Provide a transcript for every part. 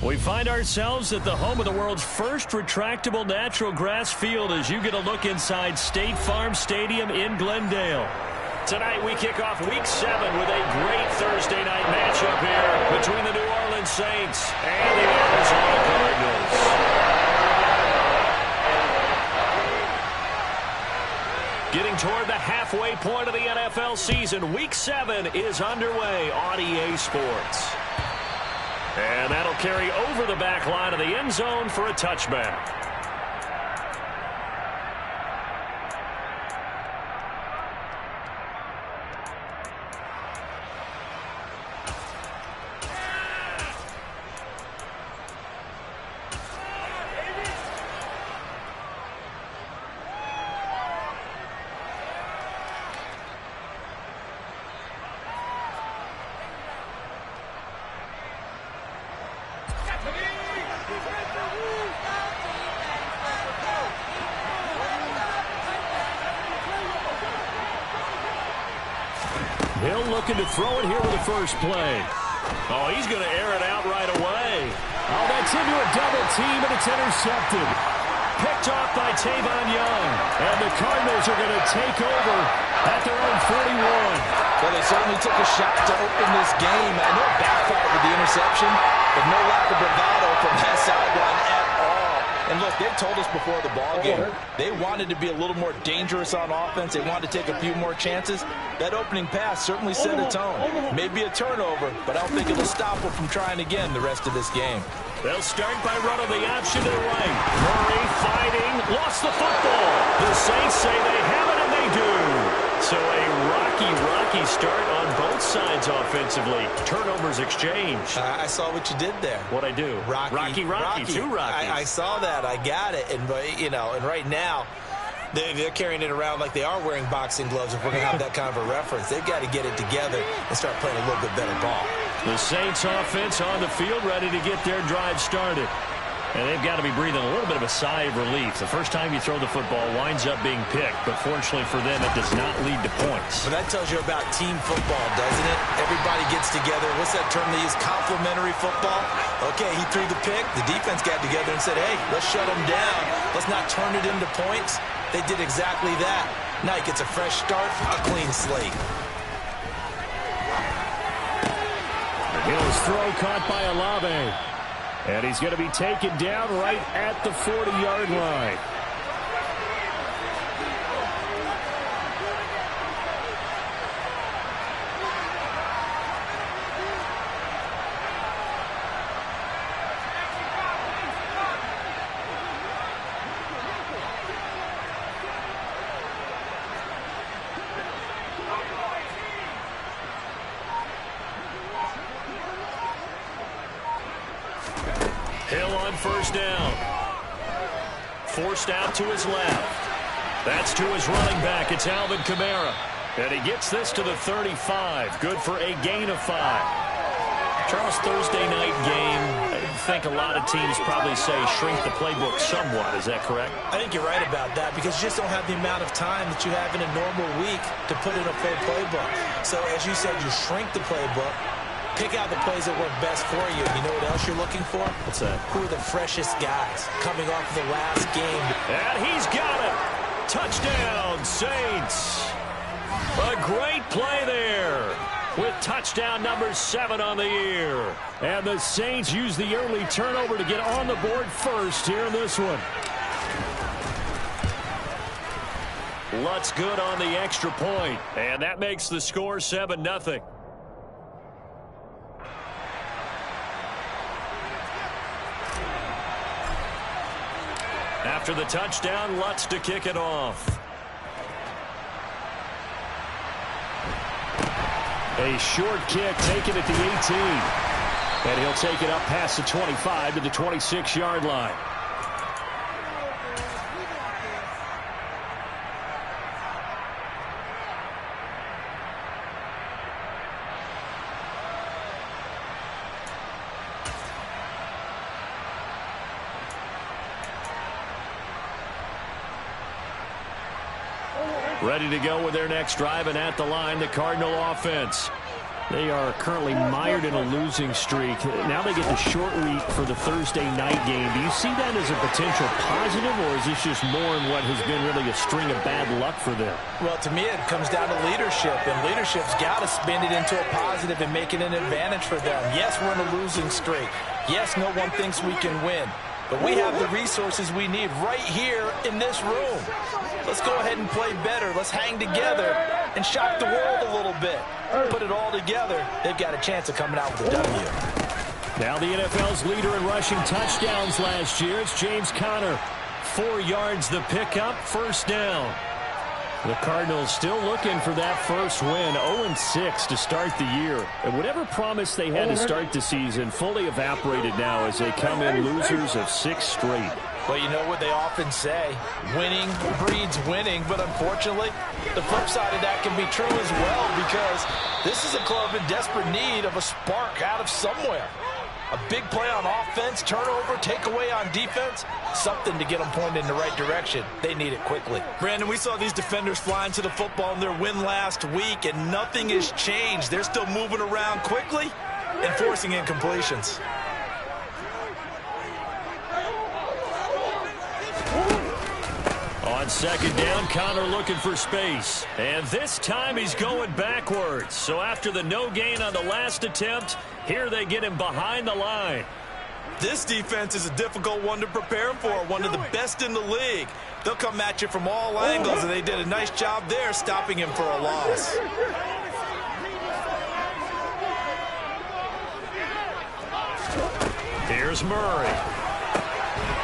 We find ourselves at the home of the world's first retractable natural grass field as you get a look inside State Farm Stadium in Glendale. Tonight we kick off Week 7 with a great Thursday night matchup here between the New Orleans Saints and the Arizona Cardinals. Getting toward the halfway point of the NFL season, Week 7 is underway on EA Sports. And that'll carry over the back line of the end zone for a touchback. Hill looking to throw it here with the first play. Oh, he's going to air it out right away. Oh, that's into a double team, and it's intercepted. Picked off by Tavon Young. And the Cardinals are going to take over at their own 41. Well, they certainly took a shot to open this game. I know it backfired with the interception, but no lack of bravado from that sideline at all. And look, they told us before the ball game, they wanted to be a little more dangerous on offense. They wanted to take a few more chances. That opening pass certainly set a tone. Maybe a turnover, but I don't think it'll stop them from trying again the rest of this game. They'll start by running the option to the right. Murray fighting, lost the football. The Saints say they have it, and they do. So a rocky start on both sides offensively. Turnovers exchanged. I saw what you did there. What'd I do? Rocky. Two Rockies. I saw that. I got it. And, you know, and right now, they're carrying it around like they are wearing boxing gloves. If we're going to have that kind of a reference, they've got to get it together and start playing a little bit better ball. The Saints offense on the field ready to get their drive started. And they've got to be breathing a little bit of a sigh of relief. The first time you throw the football winds up being picked, but fortunately for them, it does not lead to points. Well, that tells you about team football, doesn't it? Everybody gets together. What's that term they use? Complementary football? Okay, he threw the pick. The defense got together and said, hey, let's shut him down. Let's not turn it into points. They did exactly that. Now he gets a fresh start, a clean slate. Hill's throw caught by Olave. And he's going to be taken down right at the 40-yard line. Hill on first down. Forced out to his left. That's to his running back. It's Alvin Kamara. And he gets this to the 35. Good for a gain of 5. Charles, Thursday night game, I think a lot of teams probably say shrink the playbook somewhat. Is that correct? I think you're right about that because you just don't have the amount of time that you have in a normal week to put in a full playbook. So as you said, you shrink the playbook. Pick out the plays that work best for you. You know what else you're looking for? What's that? Who are the freshest guys coming off the last game? And he's got it. Touchdown, Saints. A great play there with touchdown number 7 on the year. And the Saints use the early turnover to get on the board first here in this one. Lutz good on the extra point. And that makes the score 7-0. After the touchdown, Lutz to kick it off. A short kick taken at the 18. And he'll take it up past the 25 to the 26-yard line. Ready to go with their next drive, and at the line, the Cardinal offense. They are currently mired in a losing streak. Now they get the short week for the Thursday night game. Do you see that as a potential positive, or is this just more in what has been really a string of bad luck for them? Well, to me, it comes down to leadership, and leadership's got to spin it into a positive and make it an advantage for them. Yes, we're in a losing streak. Yes, no one thinks we can win. But we have the resources we need right here in this room. Let's go ahead and play better. Let's hang together and shock the world a little bit. Put it all together. They've got a chance of coming out with a W. Now the NFL's leader in rushing touchdowns last year. It's James Conner. 4 yards the pickup, first down. The Cardinals still looking for that first win. 0-6 to start the year. And whatever promise they had to start the season fully evaporated now as they come in losers of 6 straight. Well, you know what they often say, winning breeds winning, but unfortunately, the flip side of that can be true as well, because this is a club in desperate need of a spark out of somewhere. A big play on offense, turnover, takeaway on defense, something to get them pointed in the right direction. They need it quickly. Brandon, we saw these defenders flying to the football in their win last week, and nothing has changed. They're still moving around quickly and forcing incompletions. On second down, Conner looking for space. And this time he's going backwards. So after the no gain on the last attempt, here they get him behind the line. This defense is a difficult one to prepare for, one of the best in the league. They'll come at you from all angles, and they did a nice job there stopping him for a loss. Here's Murray.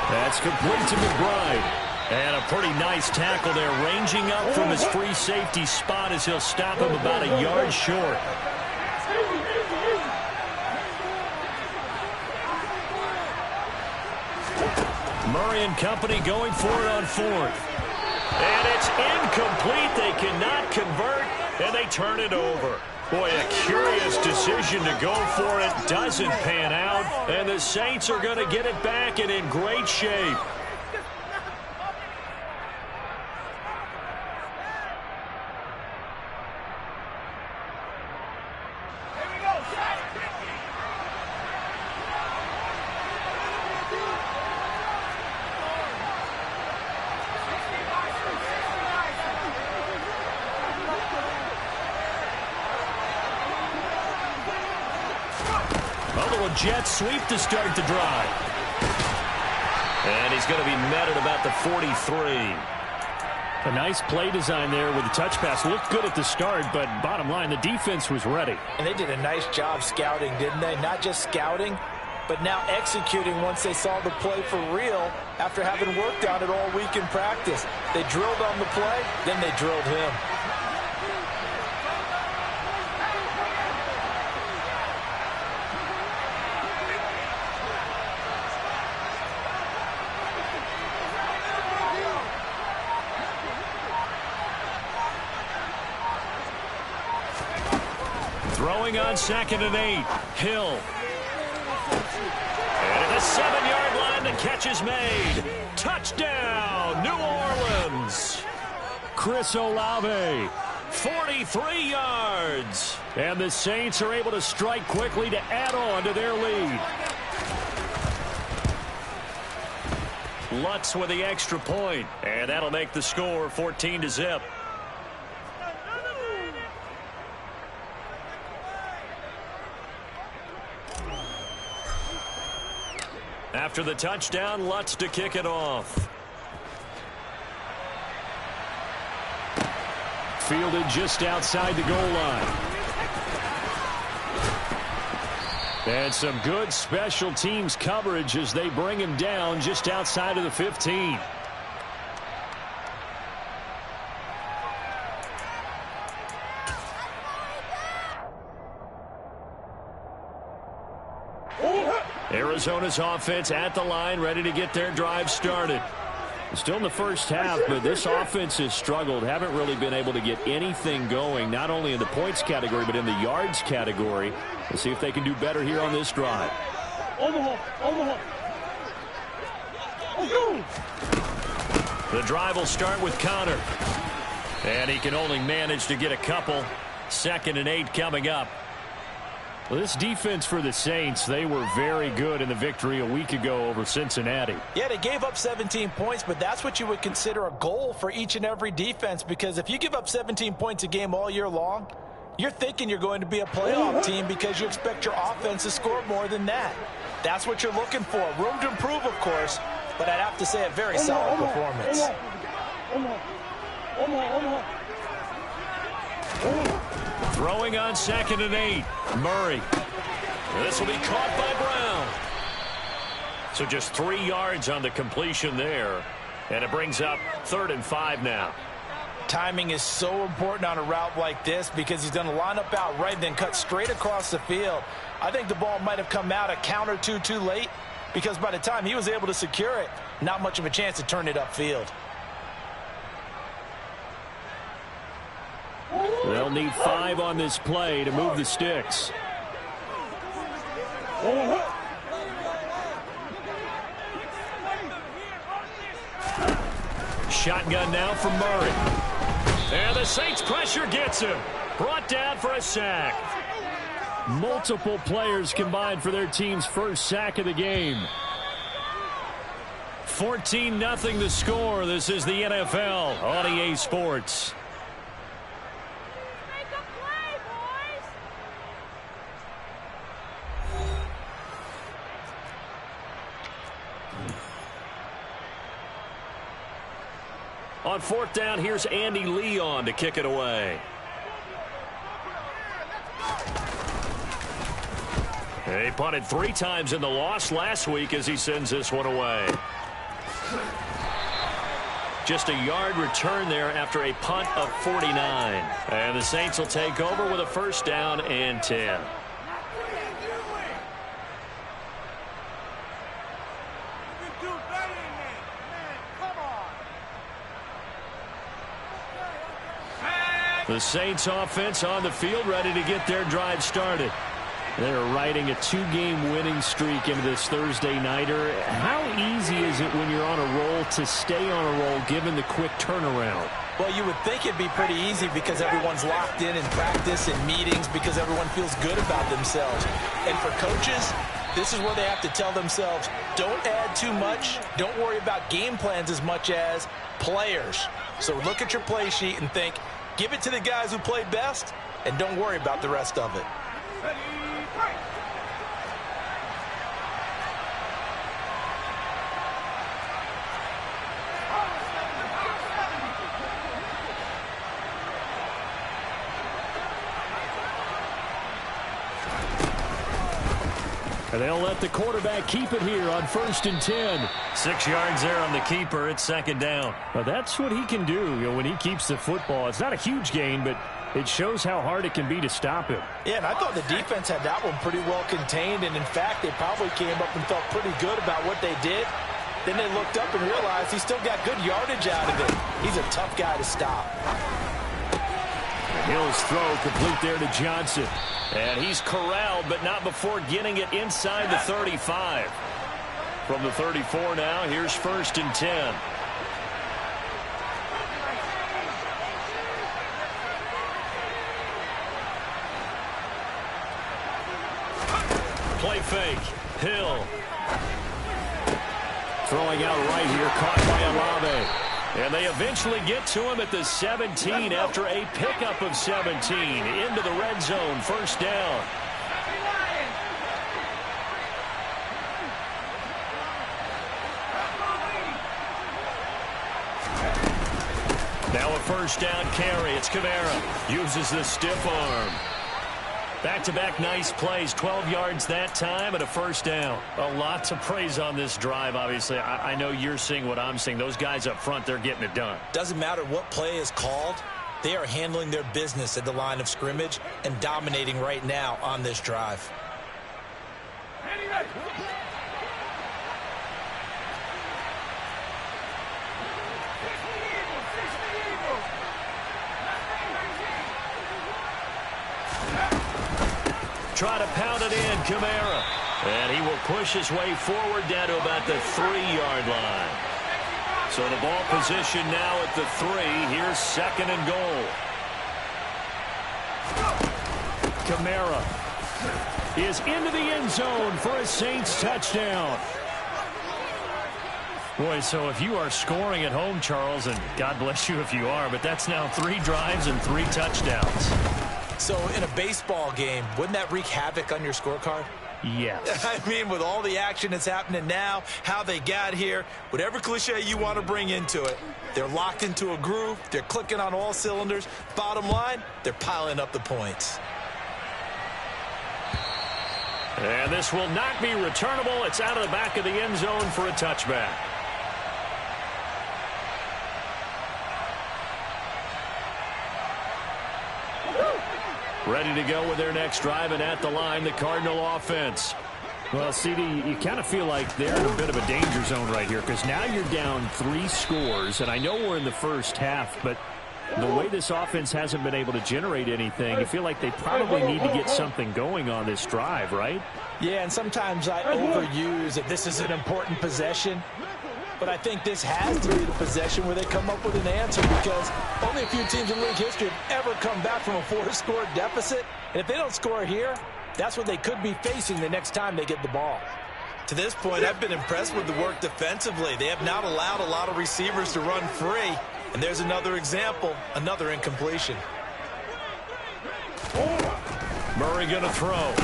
That's complete to McBride. And a pretty nice tackle there, ranging up from his free safety spot as he'll stop him about a yard short. Murray and company going for it on 4th. And it's incomplete. They cannot convert, and they turn it over. Boy, a curious decision to go for it. Doesn't pan out, and the Saints are going to get it back and in great shape. Jet sweep to start the drive. And he's going to be met at about the 43. A nice play design there with the touch pass. Looked good at the start, but bottom line, the defense was ready. And they did a nice job scouting, didn't they? Not just scouting, but now executing once they saw the play for real after having worked on it all week in practice. They drilled on the play, then they drilled him. Throwing on 2nd and 8. Hill. And at the 7-yard line, the catch is made. Touchdown, New Orleans. Chris Olave, 43 yards. And the Saints are able to strike quickly to add on to their lead. Lutz with the extra point. And that'll make the score 14-0. After the touchdown, Lutz to kick it off. Fielded just outside the goal line. And some good special teams coverage as they bring him down just outside of the 15. Arizona's offense at the line, ready to get their drive started. Still in the first half, but this offense has struggled. Haven't really been able to get anything going, not only in the points category, but in the yards category. Let's see if they can do better here on this drive. The drive will start with Conner. And he can only manage to get a couple. 2nd and 8 coming up. Well, this defense for the Saints, they were very good in the victory a week ago over Cincinnati. Yeah, they gave up 17 points, but that's what you would consider a goal for each and every defense, because if you give up 17 points a game all year long, you're thinking you're going to be a playoff team because you expect your offense to score more than that. That's what you're looking for. Room to improve, of course, but I'd have to say a very solid performance. Throwing on 2nd and 8. Murray. This will be caught by Brown. So just 3 yards on the completion there. And it brings up 3rd and 5 now. Timing is so important on a route like this because he's going to line up out right and then cut straight across the field. I think the ball might have come out a count or two too late because by the time he was able to secure it, not much of a chance to turn it upfield. They'll need 5 on this play to move the sticks. Shotgun now from Murray. And the Saints pressure gets him. Brought down for a sack. Multiple players combined for their team's first sack of the game. 14-0 the score. This is the NFL on EA Sports. On 4th down, here's Andy Leon to kick it away. He punted 3 times in the loss last week as he sends this one away. Just a yard return there after a punt of 49. And the Saints will take over with a 1st down and 10. The Saints offense on the field, ready to get their drive started. They're riding a 2-game winning streak into this Thursday nighter. How easy is it when you're on a roll to stay on a roll given the quick turnaround? Well, you would think it'd be pretty easy because everyone's locked in practice and meetings because everyone feels good about themselves. And for coaches, this is where they have to tell themselves, don't add too much. Don't worry about game plans as much as players. So look at your play sheet and think, give it to the guys who play best, and don't worry about the rest of it. And they'll let the quarterback keep it here on 1st and 10. 6 yards there on the keeper. It's 2nd down. Well, that's what he can do, when he keeps the football. It's not a huge gain, but it shows how hard it can be to stop him. Yeah, and I thought the defense had that one pretty well contained, and in fact, they probably came up and felt pretty good about what they did. Then they looked up and realized he still got good yardage out of it. He's a tough guy to stop. Hill's throw complete there to Johnson. And he's corralled, but not before getting it inside the 35. From the 34 now, here's 1st and 10. Play fake. Hill. Throwing out right here, caught by Olave. And they eventually get to him at the 17 after a pickup of 17. Into the red zone, 1st down. Now a 1st down carry. It's Kamara. Uses the stiff arm. Back-to-back nice plays, 12 yards that time and a 1st down. A lot to praise on this drive, obviously. I know you're seeing what I'm seeing. Those guys up front, they're getting it done. Doesn't matter what play is called. They are handling their business at the line of scrimmage and dominating right now on this drive. Try to pound it in, Kamara. And he will push his way forward down to about the 3-yard line. So the ball position now at the 3. Here's 2nd and goal. Kamara is into the end zone for a Saints touchdown. Boy, so if you are scoring at home, Charles, and God bless you if you are, but that's now 3 drives and 3 touchdowns. So in a baseball game, wouldn't that wreak havoc on your scorecard? Yes. I mean, with all the action that's happening now, how they got here, whatever cliche you want to bring into it, they're locked into a groove, they're clicking on all cylinders. Bottom line, they're piling up the points. And this will not be returnable. It's out of the back of the end zone for a touchback. Ready to go with their next drive, and at the line, the Cardinal offense. Well, CD, you kind of feel like they're in a bit of a danger zone right here because now you're down 3 scores, and I know we're in the first half, but the way this offense hasn't been able to generate anything, you feel like they probably need to get something going on this drive, right? Yeah, and sometimes I overuse that this is an important possession. But I think this has to be the possession where they come up with an answer because only a few teams in league history have ever come back from a 4-score deficit. And if they don't score here, that's what they could be facing the next time they get the ball. To this point, I've been impressed with the work defensively. They have not allowed a lot of receivers to run free. And there's another example, another incompletion. Murray going to throw.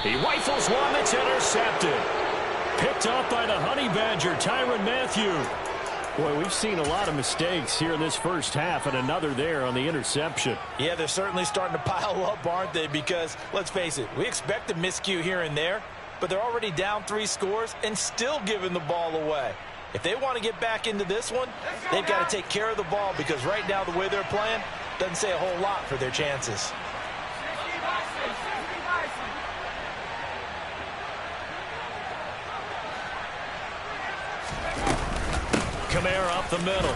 He rifles one that's intercepted. Picked off by the Honey Badger, Tyrann Mathieu. Boy, we've seen a lot of mistakes here in this first half, and another there on the interception. Yeah, they're certainly starting to pile up, aren't they? Because, let's face it, we expect a miscue here and there, but they're already down 3 scores and still giving the ball away. If they want to get back into this one, they've got to take care of the ball because right now the way they're playing doesn't say a whole lot for their chances. Kamara up the middle.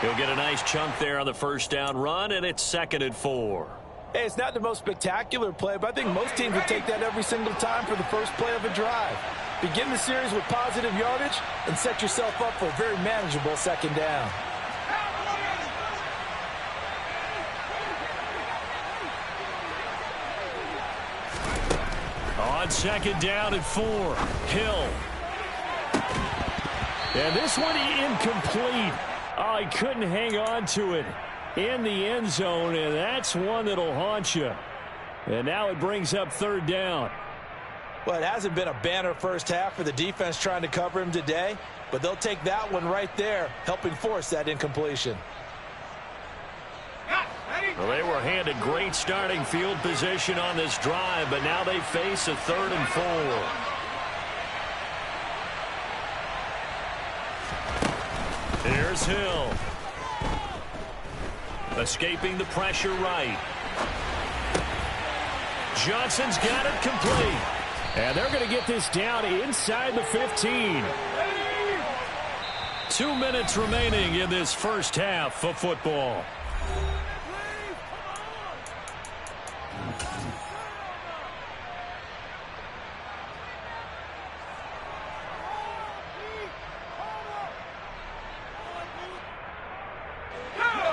He'll get a nice chunk there on the first down run, and it's 2nd and 4. Hey, it's not the most spectacular play, but I think most teams would take that every single time for the first play of a drive. Begin the series with positive yardage and set yourself up for a very manageable 2nd down. On 2nd down and 4, Hill. And this one incomplete. Oh, he couldn't hang on to it in the end zone, and that's one that'll haunt you. And now it brings up 3rd down. Well, it hasn't been a banner first half for the defense trying to cover him today, but they'll take that one right there, helping force that incompletion. Well, they were handed great starting field position on this drive, but now they face a 3rd and 4. Here's Hill. Escaping the pressure right. Johnson's got it complete. And they're going to get this down inside the 15. 2 minutes remaining in this first half of football.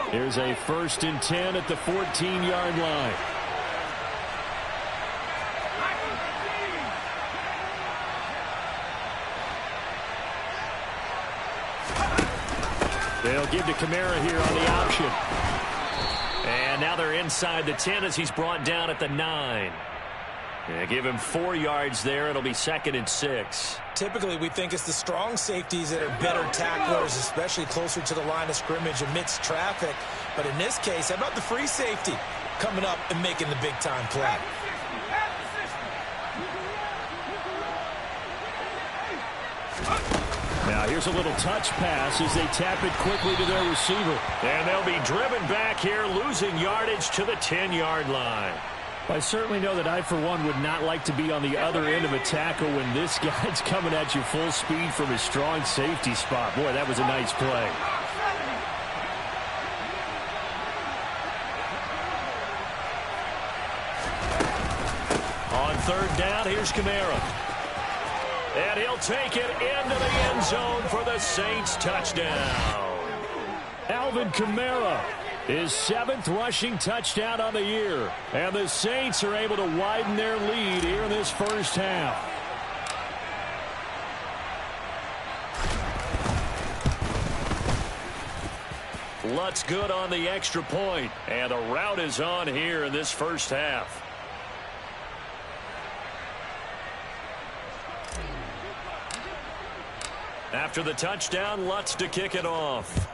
Here's a 1st and 10 at the 14-yard line. They'll give to Kamara here on the option. And now they're inside the 10 as he's brought down at the 9. Yeah, give him 4 yards there. It'll be 2nd and 6. Typically, we think it's the strong safeties that are better tacklers, especially closer to the line of scrimmage amidst traffic. But in this case, how about the free safety coming up and making the big-time play? Now here's a little touch pass as they tap it quickly to their receiver. And they'll be driven back here, losing yardage to the 10-yard line. I certainly know that I, for one, would not like to be on the other end of a tackle when this guy's coming at you full speed from his strong safety spot. Boy, that was a nice play. On 3rd down, here's Kamara. And he'll take it into the end zone for the Saints touchdown. Alvin Kamara His 7th rushing touchdown on the year. And the Saints are able to widen their lead here in this first half. Lutt's good on the extra point. And a rout is on here in this first half. After the touchdown, Lutz to kick it off.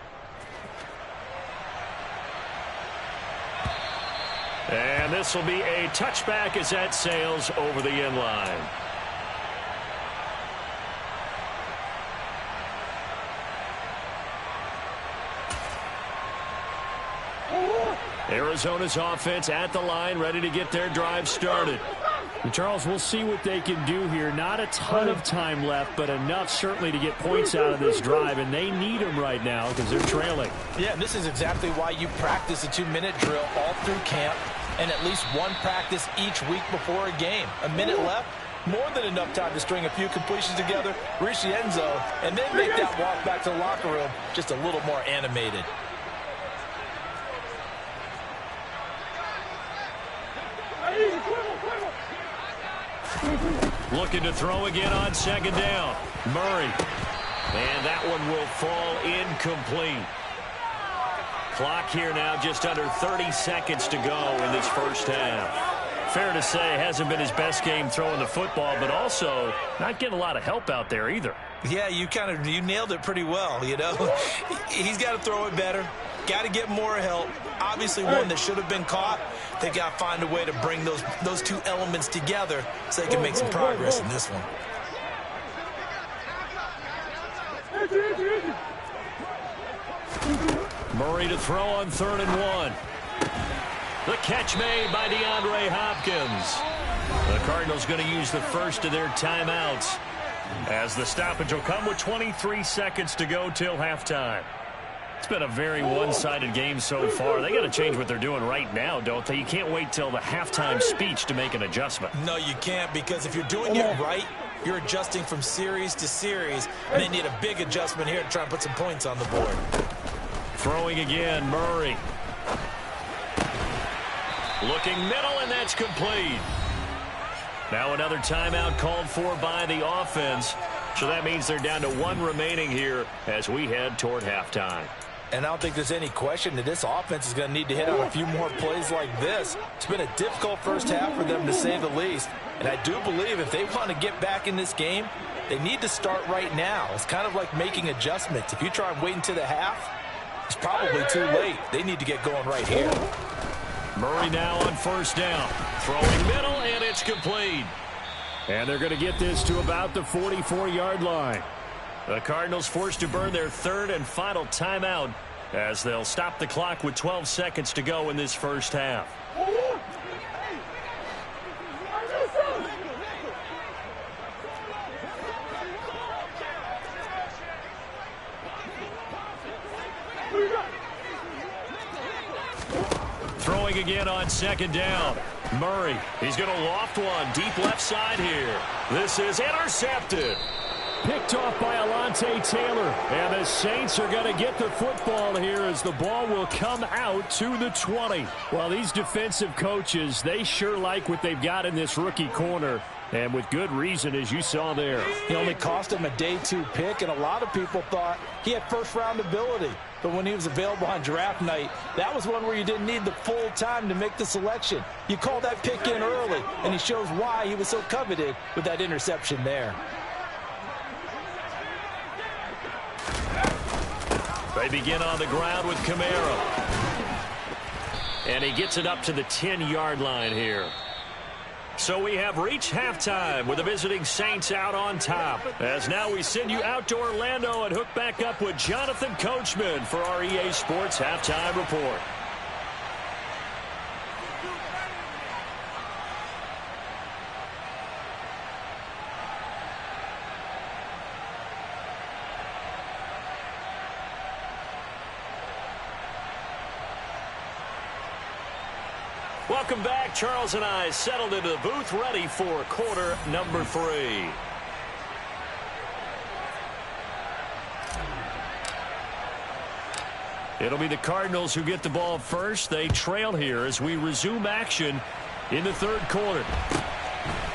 And this will be a touchback as that sails over the end line. Arizona's offense at the line, ready to get their drive started. And Charles, we'll see what they can do here. Not a ton of time left, but enough certainly to get points out of this drive, and they need them right now because they're trailing. Yeah, and this is exactly why you practice a 2-minute drill all through camp and at least one practice each week before a game. A minute left, more than enough time to string a few completions together, reach the end zone, and then make that walk back to the locker room just a little more animated. Looking to throw again on second down. Murray. And that one will fall incomplete. Clock here now just under 30 seconds to go in this first half. Fair to say, hasn't been his best game throwing the football, but also not getting a lot of help out there either. Yeah, you nailed it pretty well, you know. He's got to throw it better. Got to get more help. Obviously one that should have been caught. They got to find a way to bring those two elements together so they can make some progress in this one. Murray to throw on 3rd and 1. The catch made by DeAndre Hopkins. The Cardinals going to use the first of their timeouts as the stoppage will come with 23 seconds to go till halftime. It's been a very one-sided game so far. They got to change what they're doing right now, don't they? You can't wait till the halftime speech to make an adjustment. No, you can't, because if you're doing it right, you're adjusting from series to series, and they need a big adjustment here to try and put some points on the board. Throwing again, Murray. Looking middle, and that's complete. Now another timeout called for by the offense. So that means they're down to 1 remaining here as we head toward halftime. And I don't think there's any question that this offense is going to need to hit on a few more plays like this. It's been a difficult first half for them, to say the least. And I do believe if they want to get back in this game, they need to start right now. It's kind of like making adjustments. If you try and wait until the half, it's probably too late. They need to get going right here. Murray now on 1st down. Throwing middle, and it's complete. And they're going to get this to about the 44-yard line. The Cardinals forced to burn their 3rd and final timeout as they'll stop the clock with 12 seconds to go in this first half. Throwing again on 2nd down. Murray, he's going to loft one deep left side here. This is intercepted. Picked off by Alontae Taylor. And the Saints are going to get the football here as the ball will come out to the 20. Well, these defensive coaches, they sure like what they've got in this rookie corner. And with good reason, as you saw there. He only cost him a day 2 pick, and a lot of people thought he had first-round ability. But when he was available on draft night, that was one where you didn't need the full time to make the selection. You call that pick in early, and he shows why he was so coveted with that interception there. They begin on the ground with Camaro. And he gets it up to the 10-yard line here. So we have reached halftime with the visiting Saints out on top. As now we send you out to Orlando and hook back up with Jonathan Coachman for our EA Sports Halftime Report. Welcome back. Charles and I settled into the booth, ready for quarter number 3. It'll be the Cardinals who get the ball first. They trail here as we resume action in the third quarter.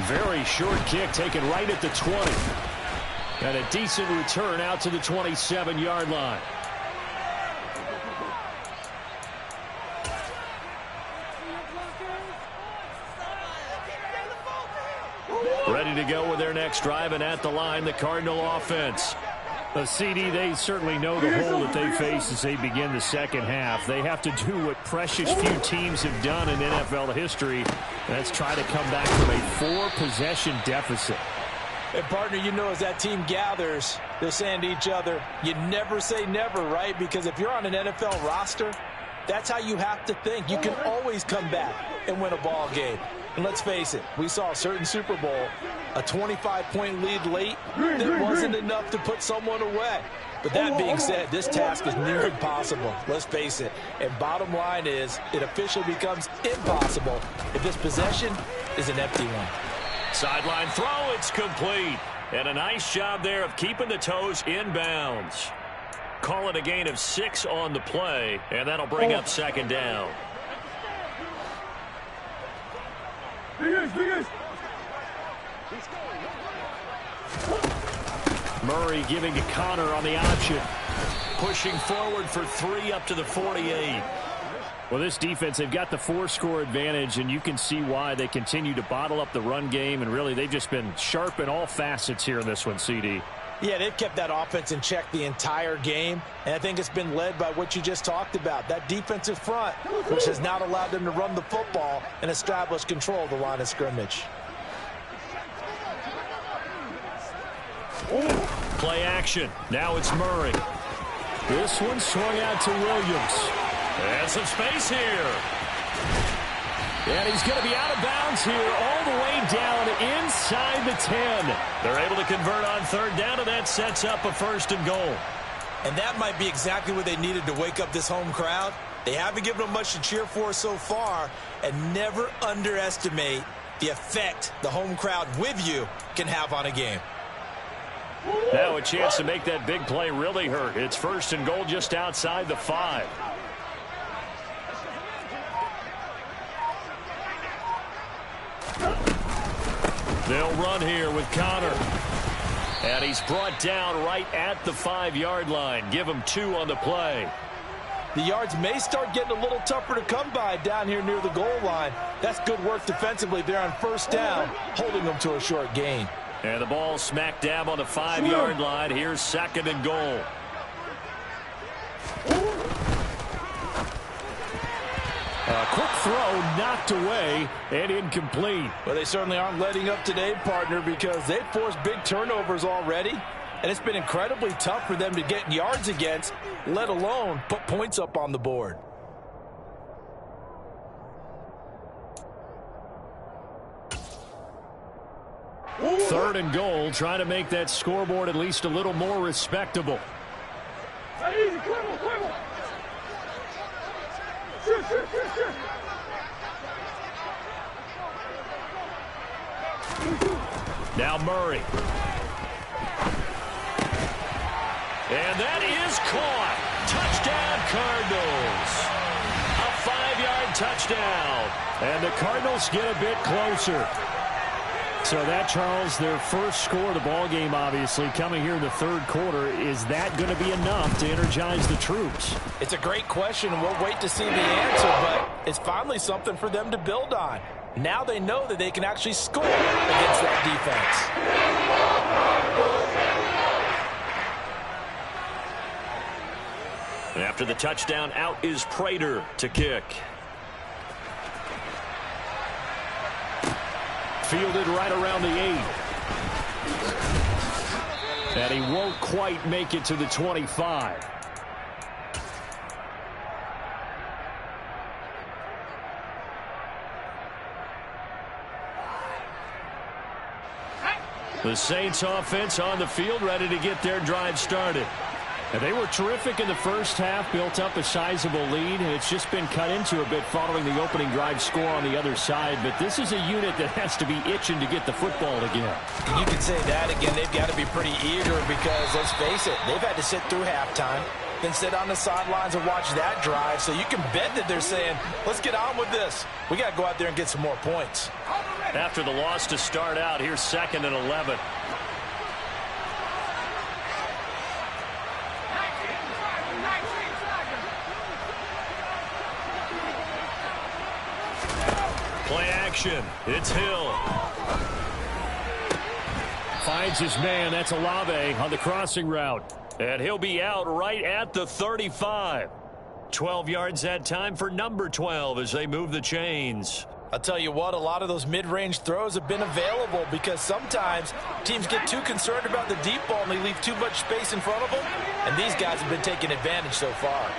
Very short kick taken right at the 20. And a decent return out to the 27-yard line. Ready to go with their next drive, and at the line, the Cardinal offense. The CD, they certainly know the hole that they face as they begin the second half. They have to do what precious few teams have done in NFL history. That's try to come back from a 4-possession deficit. And, partner, you know, as that team gathers, they're saying to each other, you never say never, right? Because if you're on an NFL roster, that's how you have to think. You can always come back and win a ball game. And let's face it, we saw a certain Super Bowl, a 25-point lead late that wasn't enough to put someone away. But that being said, this task is near impossible. Let's face it. And bottom line is, it officially becomes impossible if this possession is an empty one. Sideline throw, it's complete. And a nice job there of keeping the toes in bounds. Call it a gain of 6 on the play, and that'll bring up second down. Murray giving to Connor on the option. Pushing forward for 3 up to the 48. Well, this defense, they've got the 4-score advantage, and you can see why they continue to bottle up the run game, and really they've just been sharp in all facets here in this one, CD. Yeah, they've kept that offense in check the entire game, and I think it's been led by what you just talked about, that defensive front, which has not allowed them to run the football and establish control of the line of scrimmage. Play action. Now it's Murray. This one swung out to Williams. And some space here. And he's going to be out of bounds here all the way down inside the 10. They're able to convert on third down, and that sets up a 1st and goal. And that might be exactly what they needed to wake up this home crowd. They haven't given them much to cheer for so far, and never underestimate the effect the home crowd with you can have on a game. Now a chance to make that big play really hurt. It's 1st and goal just outside the 5. They'll run here with Connor. And he's brought down right at the 5-yard line. Give him 2 on the play. The yards may start getting a little tougher to come by down here near the goal line. That's good work defensively there on 1st down, holding them to a short gain. And the ball smack dab on the 5-yard line. Here's 2nd and goal. A quick throw knocked away and incomplete. Well, they certainly aren't letting up today, partner, because they've forced big turnovers already. And it's been incredibly tough for them to get yards against, let alone put points up on the board. Third and goal, trying to make that scoreboard at least a little more respectable. Now Murray. And that is caught. Touchdown, Cardinals. A 5-yard touchdown. And the Cardinals get a bit closer. So that, Charles, their first score of the ball game, obviously, coming here in the third quarter. Is that going to be enough to energize the troops? It's a great question, and we'll wait to see the answer, but it's finally something for them to build on. Now they know that they can actually score against that defense. And after the touchdown, out is Prater to kick. Fielded right around the 8. And he won't quite make it to the 25. The Saints offense on the field, ready to get their drive started. And they were terrific in the first half, built up a sizable lead, and it's just been cut into a bit following the opening drive score on the other side. But this is a unit that has to be itching to get the football again. You can say that again. They've got to be pretty eager because, let's face it, they've had to sit through halftime. than sit on the sidelines and watch that drive. So you can bet that they're saying, let's get on with this. We got to go out there and get some more points. After the loss to start out, here's 2nd and 11. Play action. It's Hill. Finds his man. That's Olave on the crossing route. And he'll be out right at the 35. 12 yards that time for number 12 as they move the chains. I'll tell you what, a lot of those mid-range throws have been available because sometimes teams get too concerned about the deep ball and they leave too much space in front of them. And these guys have been taking advantage so far.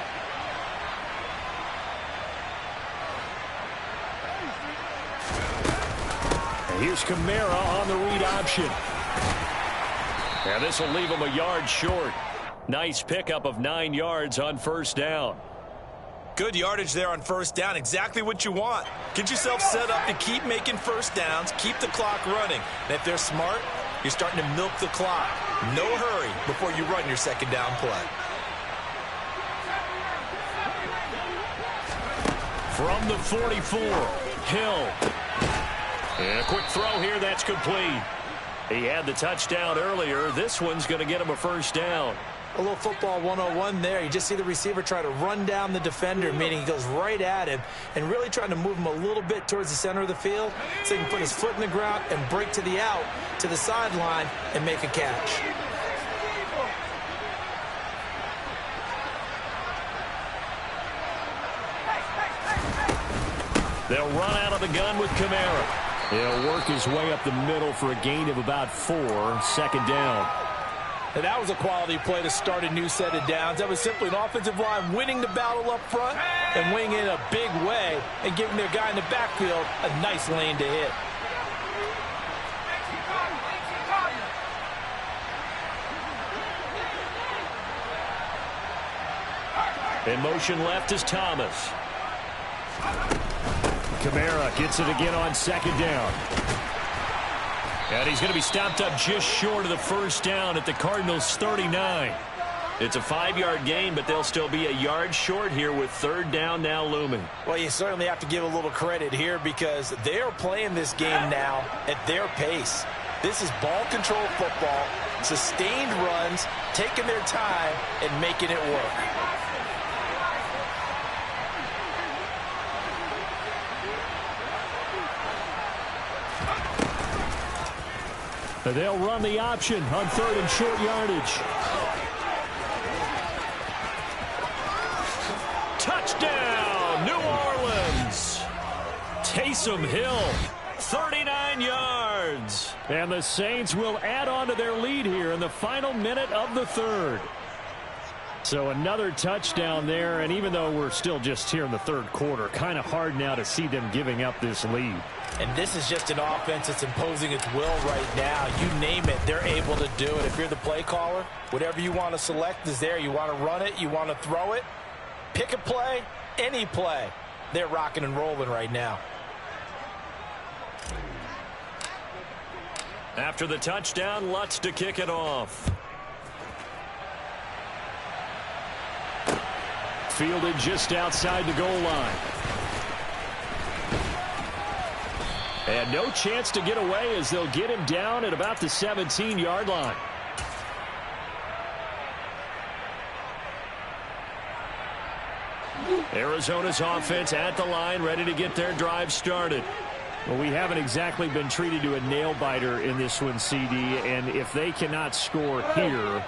Here's Kamara on the read option. And this will leave him a yard short. Nice pickup of 9 yards on first down. Good yardage there on first down. Exactly what you want. Get yourself set up to keep making first downs, keep the clock running. And if they're smart, you're starting to milk the clock. No hurry before you run your second down play. From the 44, Hill. And a quick throw here, that's complete. He had the touchdown earlier. This one's going to get him a first down. A little football 101 there. You just see the receiver try to run down the defender, meaning he goes right at him and really trying to move him a little bit towards the center of the field so he can put his foot in the ground and break to the out, to the sideline, and make a catch. They'll run out of the gun with Kamara. He'll work his way up the middle for a gain of about 4. 2nd down. And that was a quality play to start a new set of downs. That was simply an offensive line winning the battle up front and winning in a big way and giving their guy in the backfield a nice lane to hit. In motion left is Thomas. Kamara gets it again on 2nd down. And he's going to be stopped up just short of the first down at the Cardinals' 39. It's a 5-yard gain, but they'll still be a yard short here with 3rd down now looming. Well, you certainly have to give a little credit here because they're playing this game now at their pace. This is ball control football, sustained runs, taking their time, and making it work. They'll run the option on 3rd and short yardage. Touchdown, New Orleans. Taysom Hill, 39 yards. And the Saints will add on to their lead here in the final minute of the 3rd. So another touchdown there, and even though we're still just here in the 3rd quarter, kind of hard now to see them giving up this lead. And this is just an offense that's imposing its will right now. You name it, they're able to do it. If you're the play caller, whatever you want to select is there. You want to run it, you want to throw it. Pick a play, any play. They're rocking and rolling right now. After the touchdown, Lutz to kick it off. Fielded just outside the goal line. And no chance to get away as they'll get him down at about the 17-yard line. Arizona's offense at the line, ready to get their drive started. Well, we haven't exactly been treated to a nail-biter in this one, CD, and if they cannot score here,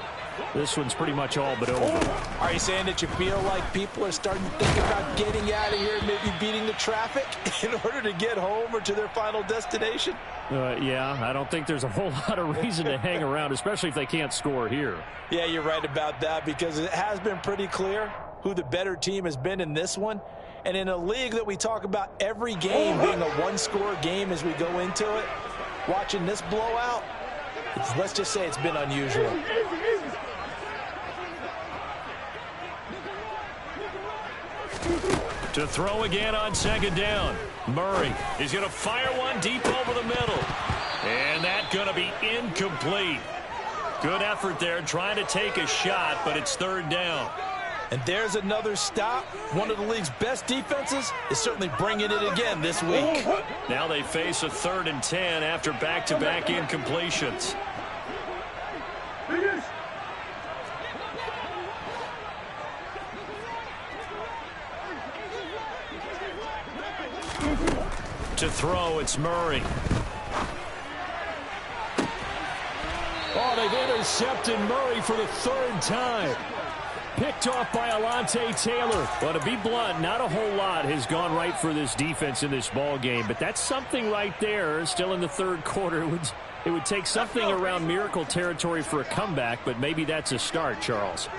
this one's pretty much all but over. Are you saying that you feel like people are starting to think about getting out of here and maybe beating the traffic in order to get home or to their final destination? Yeah, I don't think there's a whole lot of reason to hang around, especially if they can't score here. Yeah, you're right about that because it has been pretty clear who the better team has been in this one. And in a league that we talk about every game being a one-score game as we go into it, watching this blowout, let's just say it's been unusual. To throw again on 2nd down. Murray is going to fire one deep over the middle. And that's going to be incomplete. Good effort there trying to take a shot, but it's 3rd down. And there's another stop. One of the league's best defenses is certainly bringing it again this week. Now they face a 3rd and 10 after back-to-back incompletions. To throw, it's Murray. Oh, they've intercepted Murray for the 3rd time. Picked off by Alontae Taylor. Well, to be blunt, not a whole lot has gone right for this defense in this ball game, but that's something right there. Still in the 3rd quarter. It would take something around miracle territory for a comeback, but maybe that's a start, Charles.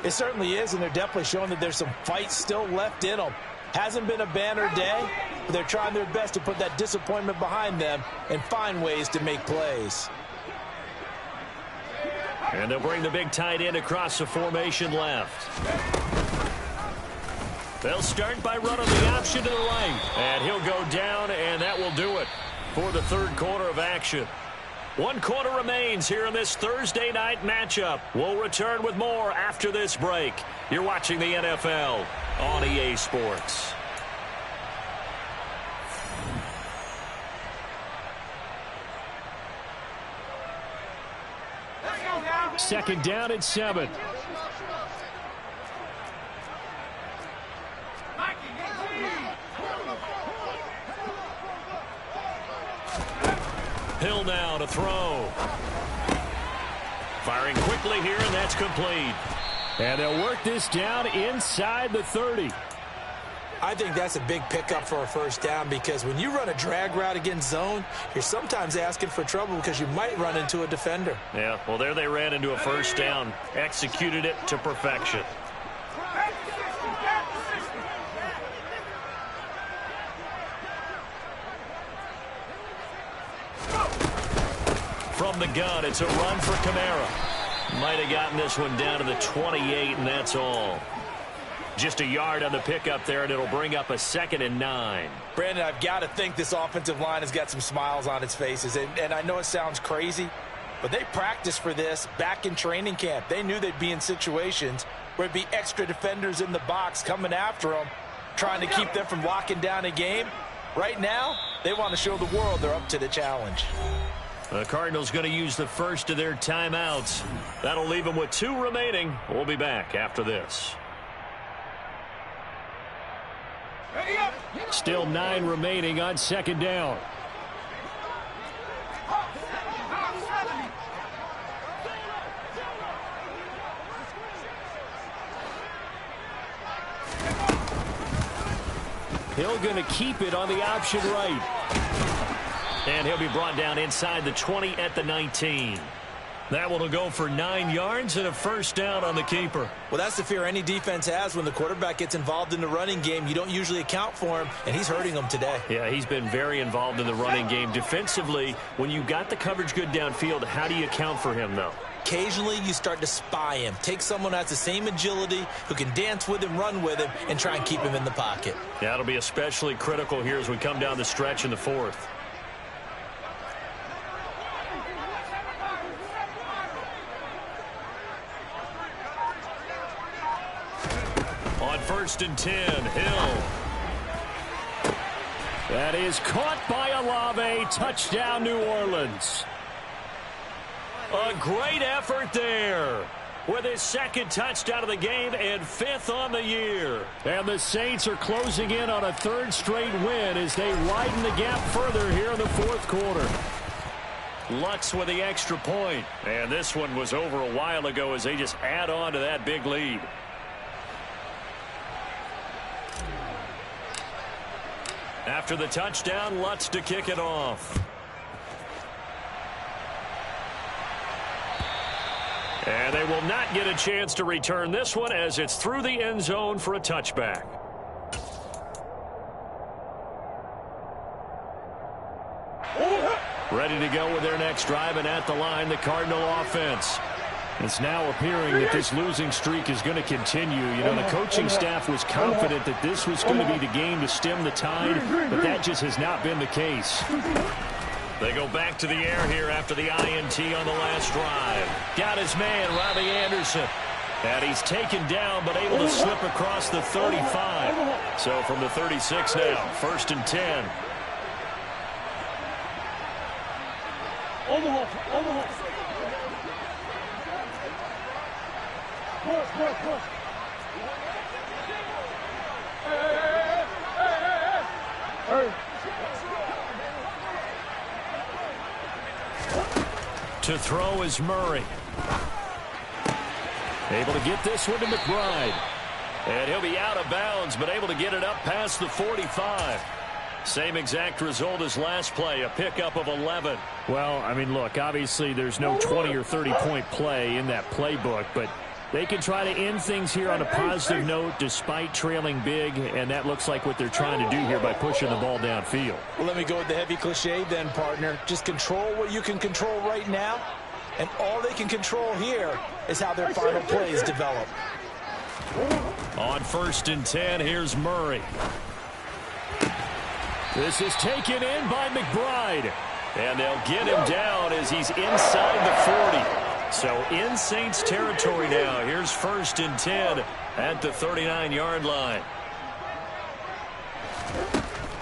It certainly is, and they're definitely showing that there's some fight still left in them. Hasn't been a banner day, but they're trying their best to put that disappointment behind them and find ways to make plays. And they'll bring the big tight end across the formation left. They'll start by running the option to the right. And he'll go down, and that will do it for the 3rd quarter of action. 1 quarter remains here in this Thursday night matchup. We'll return with more after this break. You're watching the NFL on EA Sports. Second down at 7. Hill now to throw. Firing quickly here, and that's complete. And they'll work this down inside the 30. I think that's a big pickup for a 1st down, because when you run a drag route against zone, you're sometimes asking for trouble because you might run into a defender. Yeah, well, there they ran into a 1st down. Executed it to perfection. From the gun, it's a run for Kamara. Might have gotten this one down to the 28, and that's all. Just a yard on the pickup there, and it'll bring up a 2nd and 9. Brandon, I've got to think this offensive line has got some smiles on its faces. And I know it sounds crazy, but they practiced for this back in training camp. They knew they'd be in situations where it'd be extra defenders in the box coming after them, trying to keep them from locking down a game. Right now, they want to show the world they're up to the challenge. The Cardinals going to use the first of their timeouts. That'll leave them with 2 remaining. We'll be back after this. Still 9 remaining on 2nd down. Hill going to keep it on the option right. And he'll be brought down inside the 20 at the 19. That one will go for 9 yards and a 1st down on the keeper. Well, that's the fear any defense has when the quarterback gets involved in the running game. You don't usually account for him, and he's hurting them today. Yeah, he's been very involved in the running game. Defensively, when you got the coverage good downfield, how do you account for him, though? Occasionally, you start to spy him. Take someone who has the same agility, who can dance with him, run with him, and try and keep him in the pocket. Yeah, it'll be especially critical here as we come down the stretch in the 4th. On 1st and 10, Hill. That is caught by Olave. Touchdown, New Orleans. A great effort there with his 2nd touchdown of the game and 5th on the year. And the Saints are closing in on a 3rd straight win as they widen the gap further here in the 4th quarter. Lutz with the extra point. And this one was over a while ago as they just add on to that big lead. After the touchdown, Lutz to kick it off. And they will not get a chance to return this one as it's through the end zone for a touchback. Ready to go with their next drive, and at the line, the Cardinal offense. It's now appearing that this losing streak is going to continue. You know, the coaching staff was confident that this was going to be the game to stem the tide, but that just has not been the case. They go back to the air here after the INT on the last drive. Got his man, Robbie Anderson. And he's taken down, but able to slip across the 35. So from the 36 now, 1st and 10. To throw is Murray. Able to get this one to McBride. And he'll be out of bounds, but able to get it up past the 45. Same exact result as last play, a pickup of 11. Well, I mean, look, obviously there's no 20 or 30-point play in that playbook, but they can try to end things here on a positive note despite trailing big, and that looks like what they're trying to do here by pushing the ball downfield. Well, let me go with the heavy cliche then, partner. Just control what you can control right now, and all they can control here is how their final plays develop. On 1st and 10, here's Murray. This is taken in by McBride. And they'll get him down as he's inside the 40. So in Saints territory now. Here's 1st and 10 at the 39-yard line.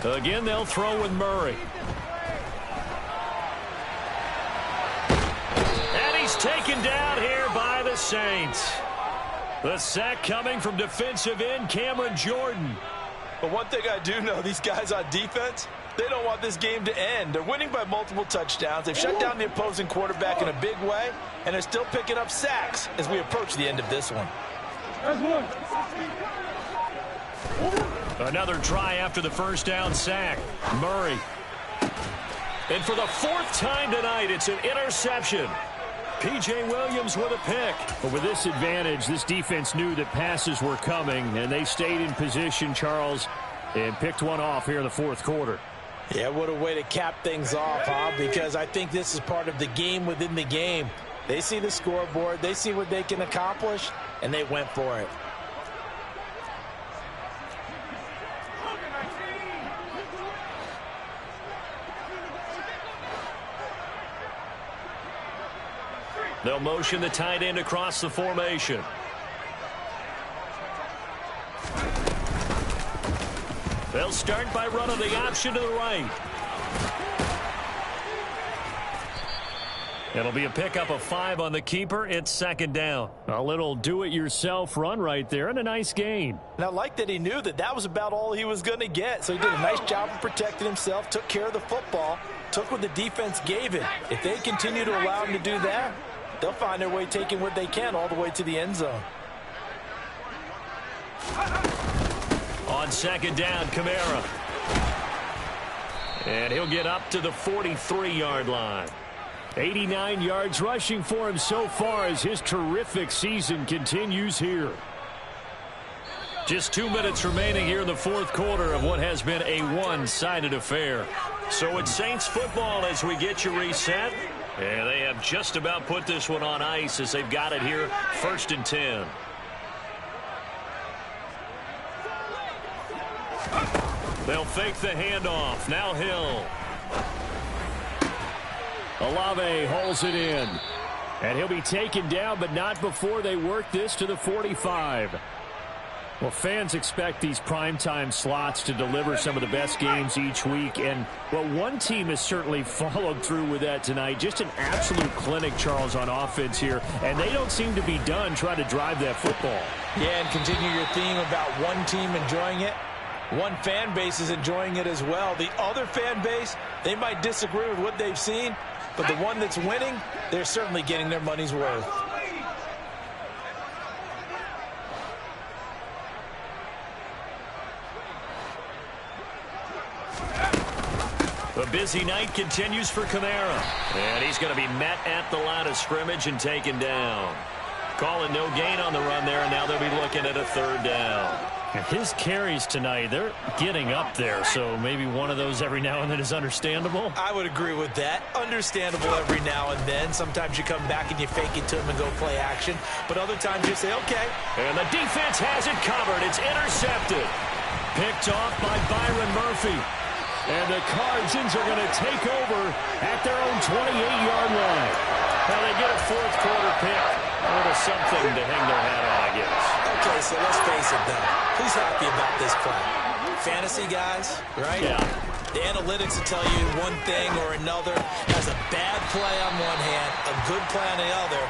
Again, they'll throw with Murray. And he's taken down here by the Saints. The sack coming from defensive end Cameron Jordan. But one thing I do know, these guys on defense, they don't want this game to end. They're winning by multiple touchdowns. They've shut down the opposing quarterback in a big way, and they're still picking up sacks as we approach the end of this one. Another try after the first down sack. Murray. And for the 4th time tonight, it's an interception. P.J. Williams with a pick. But with this advantage, this defense knew that passes were coming, and they stayed in position, Charles, and picked one off here in the 4th quarter. Yeah, what a way to cap things off, huh? Because I think this is part of the game within the game. They see the scoreboard, they see what they can accomplish, and they went for it. They'll motion the tight end across the formation. They'll start by running the option to the right. It'll be a pickup of 5 on the keeper. It's 2nd down. A little do-it-yourself run right there and a nice gain. And I like that he knew that that was about all he was going to get. So he did a nice job of protecting himself, took care of the football, took what the defense gave him. If they continue to allow him to do that, they'll find their way taking what they can all the way to the end zone. On 2nd down, Kamara. And he'll get up to the 43-yard line. 89 yards rushing for him so far as his terrific season continues here. Just 2 minutes remaining here in the 4th quarter of what has been a one-sided affair. So it's Saints football as we get you reset. And they have just about put this one on ice as they've got it here, 1st and 10. They'll fake the handoff. Now Hill. Olave holds it in. And he'll be taken down, but not before they work this to the 45. Well, fans expect these primetime slots to deliver some of the best games each week. And, well, one team has certainly followed through with that tonight. Just an absolute clinic, Charles, on offense here. And they don't seem to be done trying to drive that football. Yeah, and continue your theme about one team enjoying it. One fan base is enjoying it as well. The other fan base, they might disagree with what they've seen, but the one that's winning, they're certainly getting their money's worth. The busy night continues for Kamara. And he's going to be met at the line of scrimmage and taken down. Calling no gain on the run there, and now they'll be looking at a 3rd down. And his carries tonight, they're getting up there, so maybe one of those every now and then is understandable. I would agree with that. Understandable every now and then. Sometimes you come back and you fake it to him and go play action. But other times you say, okay. And the defense has it covered. It's intercepted. Picked off by Byron Murphy. And the Cardinals are going to take over at their own 28-yard line. Now they get a fourth quarter pick. A little something to hang their hat on, I guess. Okay, so let's face it, though. Who's happy about this play? Fantasy guys, right? Yeah. The analytics will tell you one thing or another. Has a bad play on one hand, a good play on the other.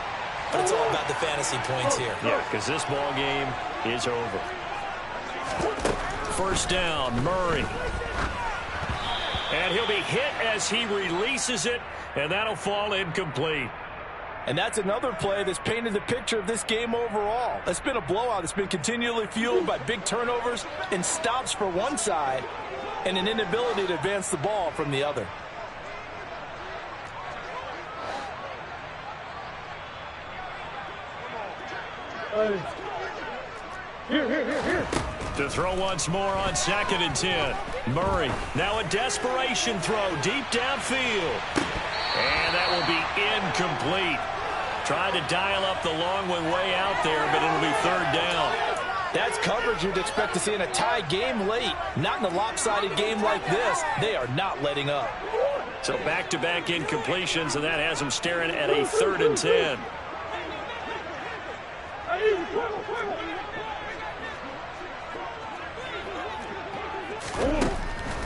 But it's all about the fantasy points here. Yeah, because this ball game is over. First down, Murray. And he'll be hit as he releases it, and that'll fall incomplete. And that's another play that's painted the picture of this game overall. It's been a blowout. It's been continually fueled by big turnovers and stops for one side and an inability to advance the ball from the other. Here. To throw once more on 2nd and 10. Murray, now a desperation throw deep downfield. And that will be incomplete. Tried to dial up the long one way out there, but it'll be 3rd down. That's coverage you'd expect to see in a tie game late. Not in a lopsided game like this. They are not letting up. So back-to-back incompletions, and that has them staring at a 3rd and 10.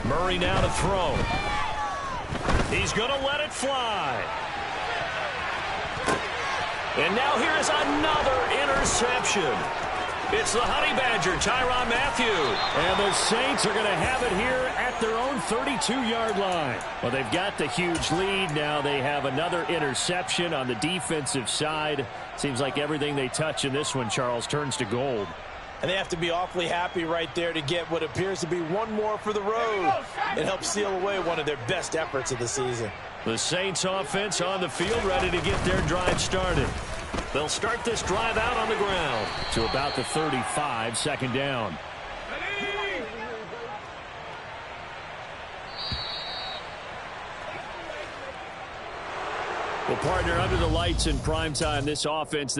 Murray now to throw. He's going to let it fly. And now here's another interception. It's the Honey Badger, Tyrann Mathieu. And the Saints are going to have it here at their own 32-yard line. Well, they've got the huge lead. Now they have another interception on the defensive side. Seems like everything they touch in this one, Charles, turns to gold. And they have to be awfully happy right there to get what appears to be one more for the road. It helps seal away one of their best efforts of the season. The Saints offense on the field, ready to get their drive started. They'll start this drive out on the ground to about the 35, 2nd down. Well, partner, under the lights in primetime, this offense...